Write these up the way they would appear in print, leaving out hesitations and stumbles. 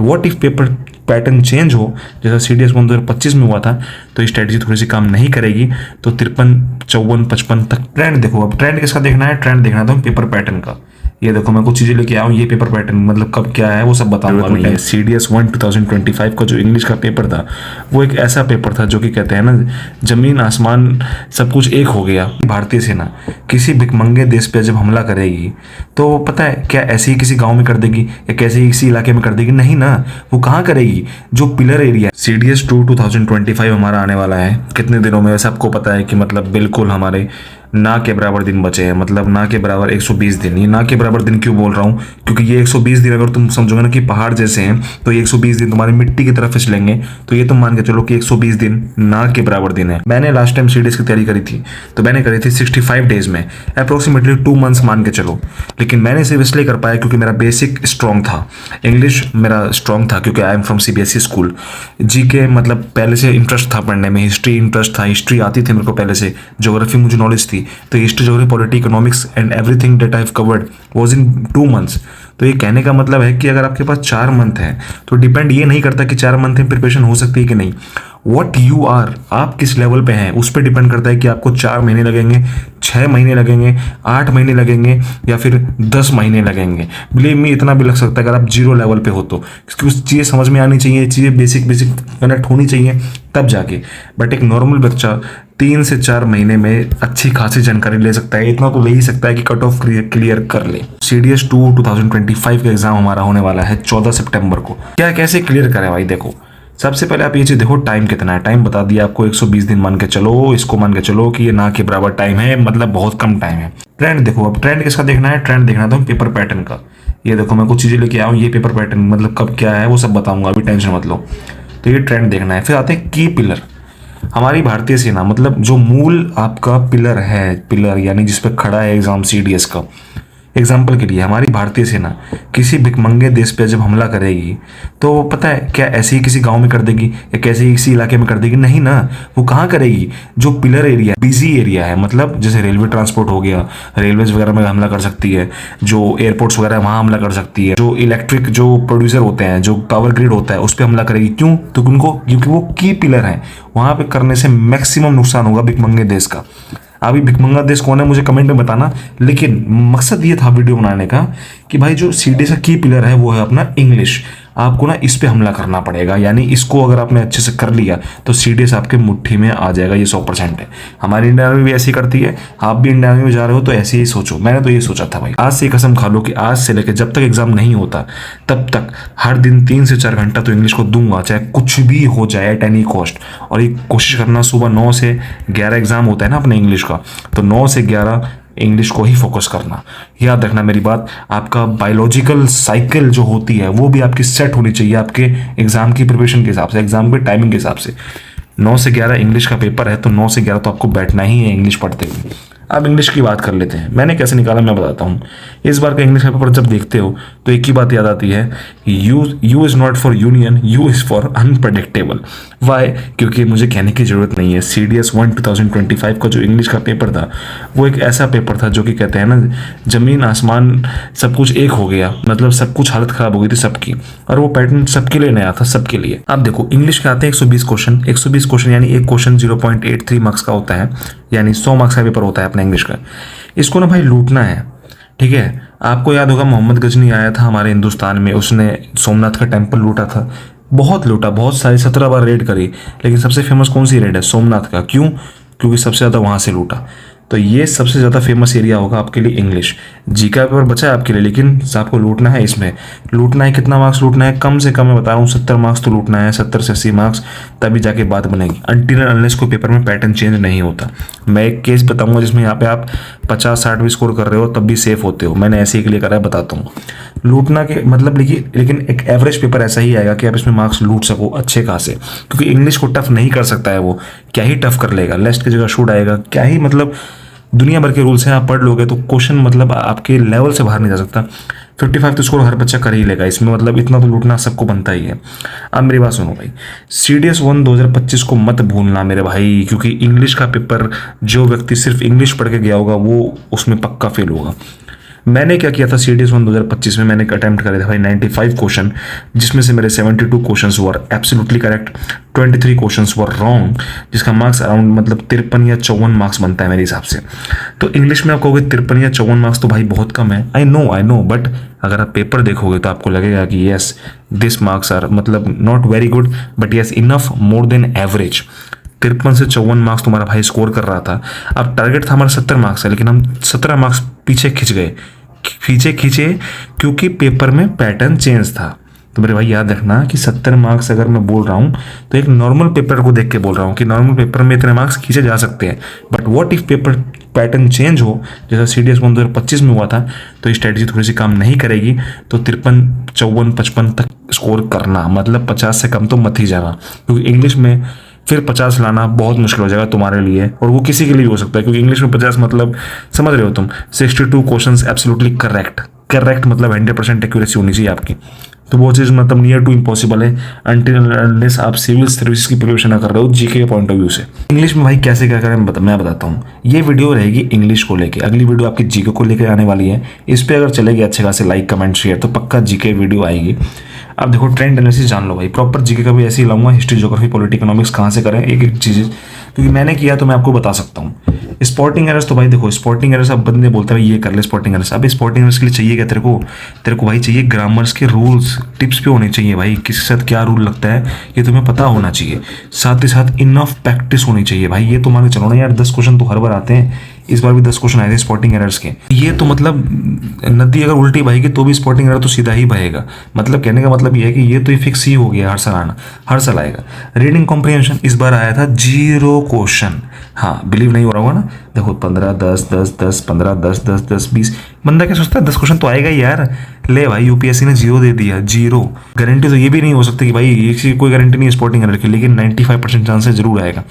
But what if paper pattern change हो, जैसा CDS 1 2025 में हुआ था, तो ये स्ट्रेटजी थोड़ी सी काम नहीं करेगी। तो 53, 54, 55 तक ट्रेंड देखो। अब ट्रेंड किसका देखना है? ट्रेंड देखना था पेपर पैटर्न का। ये देखो मैं कुछ चीजें लेके आया हूँ, ये पेपर पैटर्न मतलब कब क्या है वो सब बताऊंगा अभी। CDS 1 2025 का जो इंग्लिश का पेपर था वो एक ऐसा पेपर था जो कि कहते हैं ना, जमीन आसमान सब कुछ एक हो गया। भारतीय सेना किसी भिखमंगे देश पे जब हमला करेगी तो पता है क्या ऐसे ही किसी गांव में कर देगी या कैसे ही किसी इलाके में कर देगी? नहीं ना, वो कहाँ करेगी? जो पिलर एरिया CDS 2 2025 हमारा आने वाला है कितने दिनों में, सबको पता है कि मतलब बिल्कुल हमारे ना के बराबर दिन बचे हैं। मतलब ना के बराबर 120 दिन। ये ना के बराबर दिन क्यों बोल रहा हूँ? क्योंकि ये 120 दिन अगर तुम समझोगे ना कि पहाड़ जैसे हैं, तो ये 120 दिन तुम्हारी मिट्टी की तरफ फिसलेंगे, तो ये तुम मान के चलो कि 120 दिन ना के बराबर दिन है। मैंने लास्ट टाइम CDS की तैयारी करी थी, तो मैंने करी थी 65 डेज में, अप्रोक्सीमेटली 2 मंथ्स मान के चलो। लेकिन मैंने सिर्फ इसलिए कर पाया क्योंकि मेरा बेसिक स्ट्रॉन्ग था, इंग्लिश मेरा स्ट्रॉन्ग था, क्योंकि I am from CBSE school. GK मतलब पहले से इंटरेस्ट था पढ़ने में, हिस्ट्री इंटरेस्ट था, हिस्ट्री आती थी मेरे को पहले से, ज्योग्राफी मुझे नॉलेज थी। तो history, geography, polity, economics and everything that I have covered was in 2 months. तो ये कहने का मतलब है कि अगर आपके पास 4 मंथ है तो डिपेंड ये नहीं करता कि 4 मंथ में प्रिपरेशन हो सकती है कि नहीं। व्हाट यू आर, आप किस लेवल पे हैं उस पर डिपेंड करता है कि आपको 4 महीने लगेंगे, 6 महीने लगेंगे, 8 महीने लगेंगे या फिर 10 महीने लगेंगे। बिलीव मी, इतना भी लग सकता है अगर आप 0 लेवल पे हो तो, क्योंकि उस चीज़ें समझ में आनी चाहिए, चीज़ें बेसिक कनेक्ट होनी चाहिए तब जाके। बट एक नॉर्मल बच्चा 3 से 4 महीने में अच्छी खासी जानकारी ले सकता है, इतना तो ले ही सकता है कि कट ऑफ क्लियर कर ले। CDS 2 2025 का एग्जाम हमारा होने वाला है 14 सितंबर को। क्या कैसे क्लियर करें भाई? देखो सबसे पहले आप ये चीज देखो, टाइम कितना है। टाइम बता दिया आपको, 120 दिन मान के चलो, इसको मान के चलो कि ये ना के बराबर टाइम है, मतलब बहुत कम टाइम है। ट्रेंड देखो, अब ट्रेंड किसका देखना है? ट्रेंड देखना था पेपर पैटर्न का। ये देखो मैं कुछ चीजें लेके आया हूँ, ये पेपर पैटर्न मतलब कब क्या है वो सब बताऊंगा, अभी टेंशन मत लो। तो ये ट्रेंड देखना है। फिर आते हैं की पिलर। हमारी भारतीय सेना मतलब जो मूल आपका पिलर है, पिलर यानी जिस पे खड़ा है एग्जाम CDS का। एग्जाम्पल के लिए हमारी भारतीय सेना किसी भिखमंगे देश पे जब हमला करेगी तो पता है क्या ऐसे ही किसी गांव में कर देगी या कैसे ही किसी इलाके में कर देगी? नहीं ना, वो कहाँ करेगी? जो पिलर एरिया, बिजी एरिया है, मतलब जैसे रेलवे ट्रांसपोर्ट हो गया, रेलवेज वगैरह में हमला कर सकती है, जो एयरपोर्ट्स वगैरह वहाँ हमला कर सकती है, जो इलेक्ट्रिक जो प्रोड्यूसर होते हैं, जो पावर ग्रिड होता है उस पर हमला करेगी। क्यों? तो उनको, क्योंकि वो की पिलर है, वहाँ पे करने से मैक्सिमम नुकसान होगा भिखमंगे देश का। अभी भिखमंगा देश कौन है मुझे कमेंट में बताना, लेकिन मकसद ये था वीडियो बनाने का कि भाई जो CDS का की पिलर है वो है अपना इंग्लिश। आपको ना इस पे हमला करना पड़ेगा, यानी इसको अगर आपने अच्छे से कर लिया तो CDS आपके मुट्ठी में आ जाएगा, ये 100% है। हमारी इंडिया आर्मी भी ऐसी करती है, आप भी इंडिया आर्मी में जा रहे हो तो ऐसे ही सोचो। मैंने तो ये सोचा था भाई, आज से कसम खा लो कि आज से लेकर जब तक एग्जाम नहीं होता तब तक हर दिन 3 से 4 घंटा तो इंग्लिश को दूंगा, चाहे कुछ भी हो जाए एट एनी कॉस्ट। और ये कोशिश करना सुबह 9 से 11 एग्जाम होता है ना अपने इंग्लिश का, तो 9 से 11 इंग्लिश को ही फोकस करना। याद रखना मेरी बात, आपका बायोलॉजिकल साइकिल जो होती है वो भी आपकी सेट होनी चाहिए आपके एग्जाम की प्रिपरेशन के हिसाब से, एग्जाम के टाइमिंग के हिसाब से। 9 से 11 इंग्लिश का पेपर है तो 9 से 11 तो आपको बैठना ही है इंग्लिश पढ़ते हुए। अब इंग्लिश की बात कर लेते हैं, मैंने कैसे निकाला मैं बताता हूँ। इस बार का इंग्लिश का पेपर जब देखते हो तो एक ही बात याद आती है, U is not for union, U is for unpredictable. Why? क्योंकि मुझे कहने की ज़रूरत नहीं है, CDS 1 2025 का जो इंग्लिश का पेपर था वो एक ऐसा पेपर था जो कि कहते हैं ना, जमीन आसमान सब कुछ एक हो गया, मतलब सब कुछ हालत ख़राब हो गई थी सबकी, और वो पैटर्न सबके लिए नया था, सबके लिए। अब देखो इंग्लिश के आते हैं 120 क्वेश्चन। 120 क्वेश्चन यानी एक क्वेश्चन 0.83 मार्क्स का होता है, यानी 100 मार्क्स का पेपर होता है अपना इंग्लिश का। इसको ना भाई लूटना है, ठीक है। आपको याद होगा मोहम्मद गजनी आया था हमारे हिंदुस्तान में, उसने सोमनाथ का टेम्पल लूटा था, बहुत लूटा, बहुत सारी 17 बार रेड करी, लेकिन सबसे फेमस कौन सी रेड है? सोमनाथ का। क्यों? क्योंकि सबसे ज़्यादा वहाँ से लूटा। तो ये सबसे ज़्यादा फेमस एरिया होगा आपके लिए इंग्लिश। जी का पेपर बचा है आपके लिए, लेकिन आपको लूटना है इसमें। लूटना है कितना मार्क्स लूटना है? कम से कम मैं बता रहा हूँ 70 मार्क्स तो लूटना है, 70 से 80 मार्क्स, तभी जाके बात बनेगी। अनटिल अनलेस कोई पेपर में पैटर्न चेंज नहीं होता। मैं एक केस बताऊंगा जिसमें यहाँ पे आप 50-60 भी स्कोर कर रहे हो तब भी सेफ होते हो, मैंने ऐसे ही के लिए करा है, बताता हूँ। लूटना के मतलब लेकिन एक एवरेज पेपर ऐसा ही आएगा कि आप इसमें मार्क्स लूट सको अच्छे खासे, क्योंकि इंग्लिश को टफ नहीं कर सकता है वो, क्या ही टफ कर लेगा, लेस्ट की जगह शूट आएगा, क्या ही मतलब दुनिया भर के रूल्स हैं, आप पढ़ लोगे तो क्वेश्चन मतलब आपके लेवल से बाहर नहीं जा सकता। 55 तो स्कोर हर बच्चा कर ही लेगा इसमें, मतलब इतना तो लूटना सबको बनता ही है। अब मेरी बात सुनो भाई, CDS 1 2025 को मत भूलना मेरे भाई, क्योंकि इंग्लिश का पेपर जो व्यक्ति सिर्फ इंग्लिश पढ़ के गया होगा वो उसमें पक्का फेल होगा। मैंने क्या किया था CDS 1 2025 में, मैंने अटेम्प्ट करे थे भाई 95 क्वेश्चन, जिसमें से मेरे 72 questions were absolutely correct, 23 questions were wrong, जिसका मार्क्स अराउंड मतलब 53 या 54 मार्क्स बनता है मेरे हिसाब से। तो इंग्लिश में आप कहोगे 53 या 54 मार्क्स तो भाई बहुत कम है, आई नो, बट अगर आप पेपर देखोगे तो आपको लगेगा कि येस दिस मार्क्स आर मतलब not very good but yes enough, more than average. 53 से 54 मार्क्स तुम्हारा भाई स्कोर कर रहा था। अब टारगेट था हमारा 70 मार्क्स है, लेकिन हम 17 मार्क्स पीछे खींचे क्योंकि पेपर में पैटर्न चेंज था। तो मेरे भाई याद रखना कि 70 मार्क्स अगर मैं बोल रहा हूँ तो एक नॉर्मल पेपर को देख के बोल रहा हूँ कि नॉर्मल पेपर में इतने मार्क्स खींचे जा सकते हैं, but what if paper pattern change हो, जैसा CDS 1 2025 में हुआ था, तो ये स्ट्रेटजी थोड़ी सी काम नहीं करेगी। तो 53, 54, 55 तक स्कोर करना, मतलब 50 से कम तो मत ही जाना, क्योंकि इंग्लिश में फिर 50 लाना बहुत मुश्किल हो जाएगा तुम्हारे लिए, और वो किसी के लिए भी हो सकता है, क्योंकि इंग्लिश में 50 मतलब समझ रहे हो तुम, 62 क्वेश्चंस एब्सोल्युटली करेक्ट मतलब 100% एक्यूरेसी होनी चाहिए आपकी। तो वो चीज़ मतलब नियर टू इम्पॉसिबल है अनटिल अनलेस आप सिविल सर्विसेज की प्रिपरेशन कर रहे हो जीके के पॉइंट ऑफ व्यू से। इंग्लिश में भाई कैसे क्या करें मैं बताता हूँ। ये वीडियो रहेगी इंग्लिश को लेके, अगली वीडियो आपकी जीके को लेकर आने वाली है। इस पर अगर चलेगी अच्छे खासे लाइक कमेंट शेयर तो पक्का जीके वीडियो आएगी। अब देखो ट्रेंड एनालिसिस जान लो भाई, प्रॉपर जीके का भी ऐसे ही लाऊंगा, हिस्ट्री ज्योग्राफी पॉलिटी इकोनॉमिक्स कहाँ से करें एक एक चीज़, क्योंकि मैंने किया तो मैं आपको बता सकता हूँ। स्पॉटिंग एरर्स तो भाई देखो, स्पॉटिंग एरर्स अब बंदे बोलते हैं भाई ये कर ले स्पॉटिंग एरर्स। अब स्पॉटिंग एरर्स के लिए चाहिए क्या तेरे को भाई चाहिए ग्रामर्स के रूल्स टिप्स पे होने चाहिए भाई, किसके साथ क्या रूल लगता है ये तुम्हें पता होना चाहिए। साथ ही साथ इनफ प्रैक्टिस होनी चाहिए भाई। ये तो मान के चलो ना यार 10 क्वेश्चन तो हर बार आते हैं, इस बार भी 10 क्वेश्चन आए थे स्पॉटिंग एरर्स के। ये तो मतलब नदी अगर उल्टी बहेगी तो भी स्पॉटिंग एरर तो सीधा ही बहेगा। मतलब कहने का मतलब ये है कि ये तो फिक्स ही हो गया, हर साल आएगा। रीडिंग कॉम्प्रिहेंशन इस बार आया था 0 क्वेश्चन। हाँ बिलीव नहीं हो रहा होगा ना, देखो 15 10 10 10 15 10 10 10 20, बंदा क्या सोचता है 10 क्वेश्चन तो आएगा ही यार। ले भाई यूपीएससी ने 0 दे दिया, 0। गारंटी तो ये भी नहीं हो सकती कि भाई ये कोई गारंटी नहीं है स्पॉटिंग एरर की, लेकिन 95% चांसेस जरूर आएगा।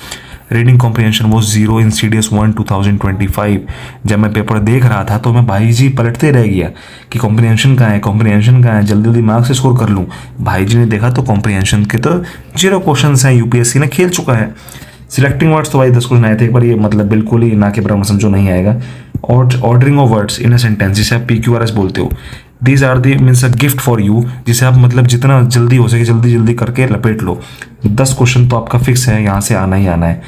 रीडिंग कॉम्प्रिहेंशन वो 0 इन CDS 1 2025। जब मैं पेपर देख रहा था तो मैं भाई जी पलटते रह गया कि कॉम्प्रिहेंशन कहाँ है, जल्दी मार्क्स स्कोर कर लूँ। भाई जी ने देखा तो कॉम्प्रिहेंशन के तो 0 क्वेश्चन हैं, यूपीएससी ने खेल चुका है। सिलेक्टिंग वर्ड्स तो भाई 10 क्वेश्चन आए थे एक बार, ये मतलब बिल्कुल ही ना के बराबर समझो नहीं आएगा। और ordering of words in a sentence, जिसे आप PQRS बोलते हो, these are the means a gift for you, जिसे आप मतलब जितना जल्दी हो सके जल्दी करके लपेट लो। 10 क्वेश्चन तो आपका फिक्स है, यहाँ से आना ही आना है।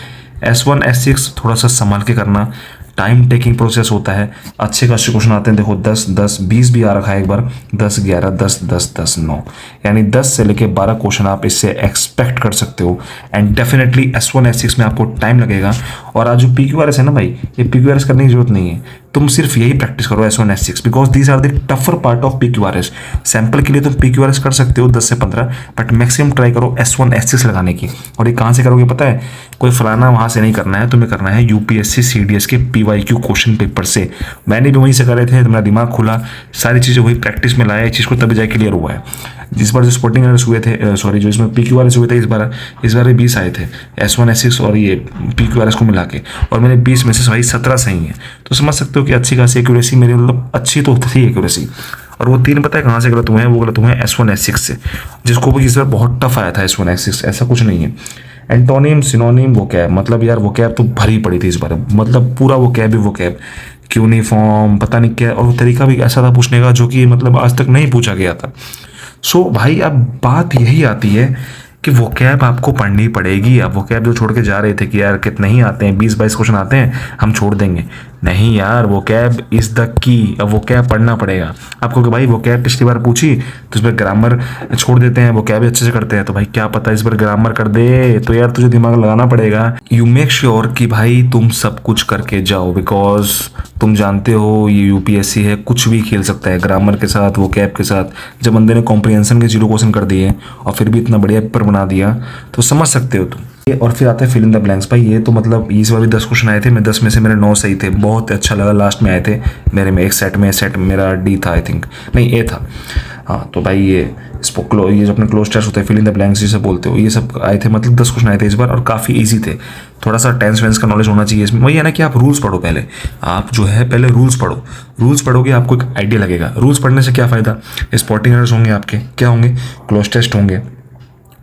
S1 S6 थोड़ा सा संभाल के करना, टाइम टेकिंग प्रोसेस होता है। अच्छे खासे क्वेश्चन आते हैं, देखो 10 10 20 भी आ रखा है एक बार, 10 11 10 10 10 9, यानी 10 से लेके 12 क्वेश्चन आप इससे एक्सपेक्ट कर सकते हो। एंड डेफिनेटली S1 S6 में आपको टाइम लगेगा। और आज जो PQRS है ना भाई, ये PQRS करने की जरूरत नहीं है, तुम सिर्फ यही प्रैक्टिस करो S1 S6, because these are the tougher part of PQRS। Sample के लिए तुम PQRS कर सकते हो 10 से 15, बट मैक्सिमम ट्राई करो S1 S6 लगाने की। और ये कहाँ से करोगे पता है, कोई फलाना वहाँ से नहीं करना है, तुम्हें करना है UPSC CDS के PYQ क्वेश्चन पेपर से। मैंने भी वहीं से करे थे, मेरा दिमाग खुला, सारी चीज़ें वही प्रैक्टिस में लाया, इस चीज़ को तभी जाए क्लियर हुआ है। जिस बार जो स्पॉटिंग एरर्स हुए थे, सॉरी जो इसमें PQRS हुए थे, इस बार 20 आए थे S1 S6 और ये PQRS को मिला के, और मेरे 20 में से भाई 17 सही है। तो समझ सकते हो कि अच्छी खासी एक्यूरेसी मेरी, मतलब अच्छी तो थी एक्यूरेसी। और वो 3 पता है कहाँ से गलत हुए हैं, वो गलत हुए हैं S1 S6 से, जिसको भी इस बार बहुत टफ आया था S1 S6, ऐसा कुछ नहीं है। एंटोनिम सिनोनिम वोकैब, मतलब यार वोकैब तो भरी पड़ी थी इस बार, मतलब पूरा वोकैब ही वोकैब, क्यूनिफॉर्म पता नहीं क्या, और तरीका भी ऐसा था पूछने का जो कि मतलब आज तक नहीं पूछा गया था। सो भाई अब बात यही आती है कि वोकैब आपको पढ़नी पड़ेगी। अब वोकैब जो छोड़ के जा रहे थे कि यार कितने ही आते हैं, 20-22 क्वेश्चन आते हैं हम छोड़ देंगे, नहीं यार वोकैब इज द की। अब वोकैब पढ़ना पड़ेगा आपको कि भाई वोकैब पिछली बार पूछी तो इस बार ग्रामर छोड़ देते हैं, वोकैब अच्छे से करते हैं, तो भाई क्या पता इस बार ग्रामर कर दे, तो यार तुझे दिमाग लगाना पड़ेगा। यू मेक श्योर कि भाई तुम सब कुछ करके जाओ, बिकॉज तुम जानते हो ये UPSC है, कुछ भी खेल सकता है ग्रामर के साथ, वोकैब के साथ। जब बंदे ने कॉम्प्रिहेंशन के 0 क्वेश्चन कर दिए और फिर भी इतना बढ़िया पेपर बना दिया, तो समझ सकते हो तुम। और फिर आता है फिल इन द ब्लैंक्स। भाई ये तो मतलब इस बार भी 10 क्वेश्चन आए थे, मैं 10 में से मेरे 9 सही थे, बहुत अच्छा लगा। लास्ट में आए थे मेरे में एक सेट मेरा D था आई थिंक, नहीं A था। हाँ तो भाई ये जो अपने क्लोज टेस्ट होते हैं, फिल इन द ब्लैंक्स जिसे बोलते हो, ये सब आए थे, मतलब 10 क्वेश्चन आए थे इस बार, और काफ़ी ईजी थे। थोड़ा सा टेंस वेंस का नॉलेज होना चाहिए इसमें। वही है ना कि आप रूल्स पढ़ो पहले, आप जो है पहले रूल्स पढ़ोगे आपको एक आइडिया लगेगा। रूल्स पढ़ने से क्या फ़ायदा, स्पॉटिंग एरर्स होंगे आपके, क्या होंगे, क्लोज टेस्ट होंगे,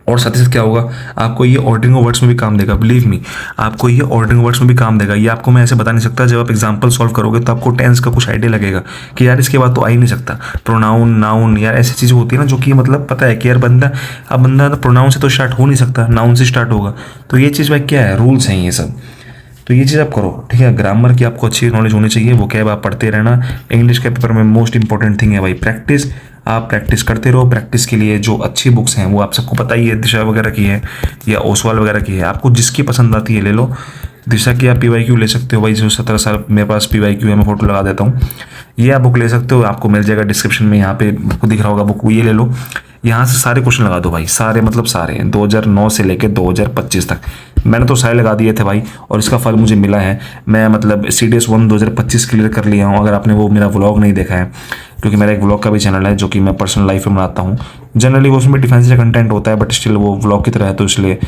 और साथ ही साथ क्या होगा, आपको ये ऑर्डरिंग ऑफ वर्ड्स में भी काम देगा, बिलीव मी, आपको ये ऑर्डरिंग वर्ड्स में भी काम देगा। ये आपको मैं ऐसे बता नहीं सकता, जब आप एग्जांपल सॉल्व करोगे तो आपको टेंस का कुछ आइडिया लगेगा कि यार इसके बाद तो आ ही नहीं सकता, प्रोनाउन, नाउन, यार ऐसी चीज़ें होती है ना जो कि मतलब पता है कि यार बंदा प्रोनाउन से तो स्टार्ट हो नहीं सकता, नाउन से स्टार्ट होगा। तो ये चीज़ भाई क्या है, रूल्स हैं ये सब। तो ये चीज़ आप करो, ठीक है। ग्रामर की आपको अच्छी नॉलेज होनी चाहिए, वो क्या है आप पढ़ते रहना। इंग्लिश के पेपर में मोस्ट इंपॉर्टेंट थिंग है भाई प्रैक्टिस। आप प्रैक्टिस करते रहो। प्रैक्टिस के लिए जो अच्छी बुक्स हैं वो आप सबको पता ही है, दिशा वगैरह की है या ओसवाल वगैरह की है, आपको जिसकी पसंद आती है ले लो। दिशा की आप PYQ ले सकते हो भाई, जो 17 साल मेरे पास PYQ है, मैं फोटो लगा देता हूँ। ये आप बुक ले सकते हो, आपको मिल जाएगा डिस्क्रिप्शन में, यहाँ पे आपको दिख रहा होगा बुक, ये ले लो। यहाँ से सारे क्वेश्चन लगा दो भाई, सारे मतलब सारे 2009 से लेकर 2025 तक मैंने तो सारे लगा दिए थे भाई, और इसका फल मुझे मिला है। मैं मतलब CDS 1 2025 क्लियर कर लिया हूँ। अगर आपने वो मेरा व्लॉग नहीं देखा है, क्योंकि मेरा एक व्लॉग का भी चैनल है जो कि मैं पर्सनल लाइफ में बनाता हूँ, जनरली वो उसमें डिफेंसिव कंटेंट होता है, बट स्टिल वो व्लॉग की तरह है, तो इसलिए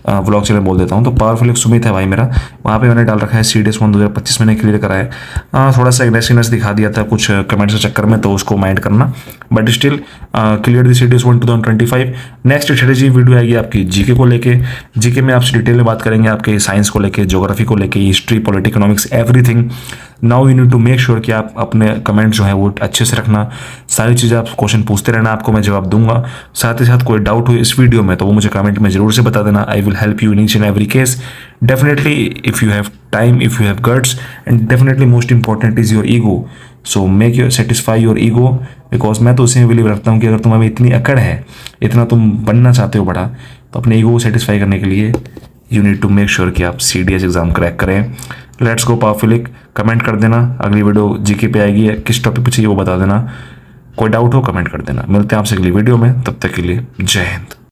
व्लॉग चैनल बोल देता हूँ। तो पावरफुल एक सुमित है भाई मेरा, वहाँ पे मैंने डाल रखा है CDS 1 2025 मैंने क्लियर करा है। थोड़ा सा एग्रेसिवनेस दिखा दिया था कुछ कमेंट्स के चक्कर में, तो उसको माइंड करना, but still clear the CDS 1 2025। Next strategy video आएगी आपकी GK को लेके। GK में आपसे डिटेल में बात करेंगे आपके साइंस को लेके, ज्योग्राफी को लेके, history, politics, economics, everything. Now you need to make sure कि आप अपने कमेंट जो है वो अच्छे से रखना, सारी चीज़ें आप क्वेश्चन पूछते रहना, आपको मैं जवाब दूंगा। साथ ही साथ कोई डाउट हो इस वीडियो में तो वो मुझे कमेंट में जरूर से बता देना। I will help you in each and every case, definitely, if you have time, if you have guts, and definitely most important is your ego. So make your satisfy your ego, because मैं तो उसी में believe रखता हूँ कि अगर तुम्हारी इतनी अकड़ है, इतना तुम बनना चाहते हो बड़ा, तो अपने ईगो को सेटिस्फाई करने के लिए you need to make sure कि आप CDS एग्जाम क्रैक करें। लेट्स गो पावरफुलिक। कमेंट कर देना अगली वीडियो GK पे आएगी, किस टॉपिक पे चाहिए वो बता देना। कोई डाउट हो कमेंट कर देना। मिलते हैं आपसे अगली वीडियो में, तब तक के लिए जय हिंद।